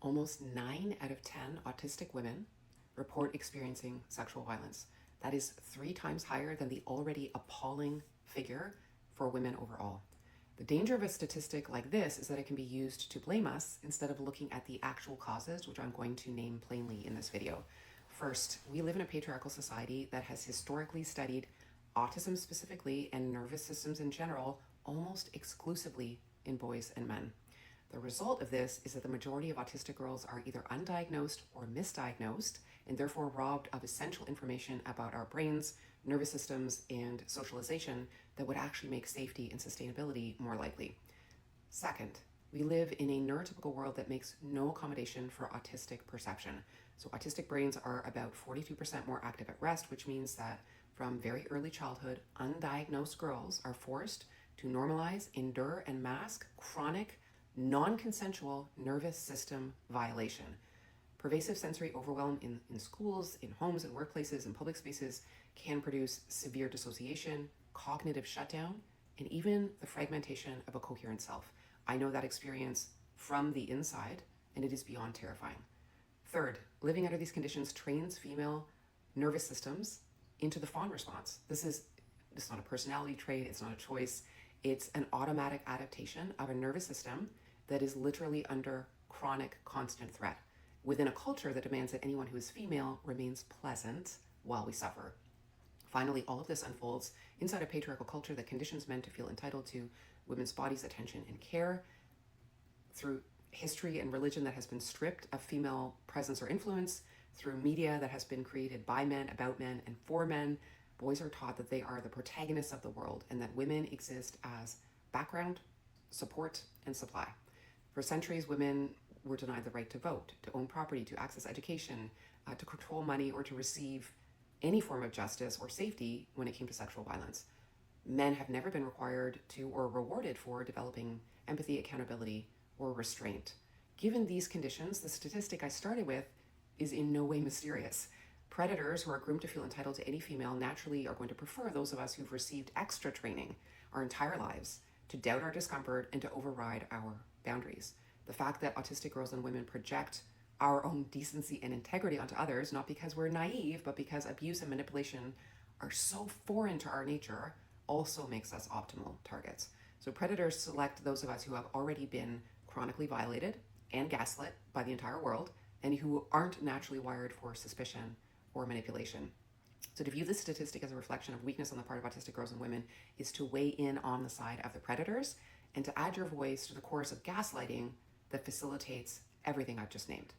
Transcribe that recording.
Almost 9 out of 10 autistic women report experiencing sexual violence. That is 3 times higher than the already appalling figure for women overall. The danger of a statistic like this is that it can be used to blame us instead of looking at the actual causes, which I'm going to name plainly in this video. First, we live in a patriarchal society that has historically studied autism specifically and nervous systems in general almost exclusively in boys and men. The result of this is that the majority of autistic girls are either undiagnosed or misdiagnosed and therefore robbed of essential information about our brains, nervous systems, and socialization that would actually make safety and sustainability more likely. Second, we live in a neurotypical world that makes no accommodation for autistic perception. So autistic brains are about 42% more active at rest, which means that from very early childhood, undiagnosed girls are forced to normalize, endure, and mask chronic, non-consensual nervous system violation. Pervasive sensory overwhelm in schools, in homes and workplaces and public spaces can produce severe dissociation, cognitive shutdown, and even the fragmentation of a coherent self. I know that experience from the inside, and it is beyond terrifying. Third, living under these conditions trains female nervous systems into the fawn response. It's not a personality trait, it's not a choice, it's an automatic adaptation of a nervous system that is literally under chronic, constant threat within a culture that demands that anyone who is female remains pleasant while we suffer. Finally, all of this unfolds inside a patriarchal culture that conditions men to feel entitled to women's bodies, attention, and care through history and religion that has been stripped of female presence or influence, through media that has been created by men, about men, and for men. Boys are taught that they are the protagonists of the world and that women exist as background, support, and supply. For centuries, women were denied the right to vote, to own property, to access education, to control money, or to receive any form of justice or safety when it came to sexual violence. Men have never been required to or rewarded for developing empathy, accountability, or restraint. Given these conditions, the statistic I started with is in no way mysterious. Predators who are groomed to feel entitled to any female naturally are going to prefer those of us who've received extra training our entire lives to doubt our discomfort and to override our boundaries. The fact that autistic girls and women project our own decency and integrity onto others, not because we're naive, but because abuse and manipulation are so foreign to our nature, also makes us optimal targets. So predators select those of us who have already been chronically violated and gaslit by the entire world and who aren't naturally wired for suspicion or manipulation. So to view this statistic as a reflection of weakness on the part of autistic girls and women is to weigh in on the side of the predators and to add your voice to the chorus of gaslighting that facilitates everything I've just named.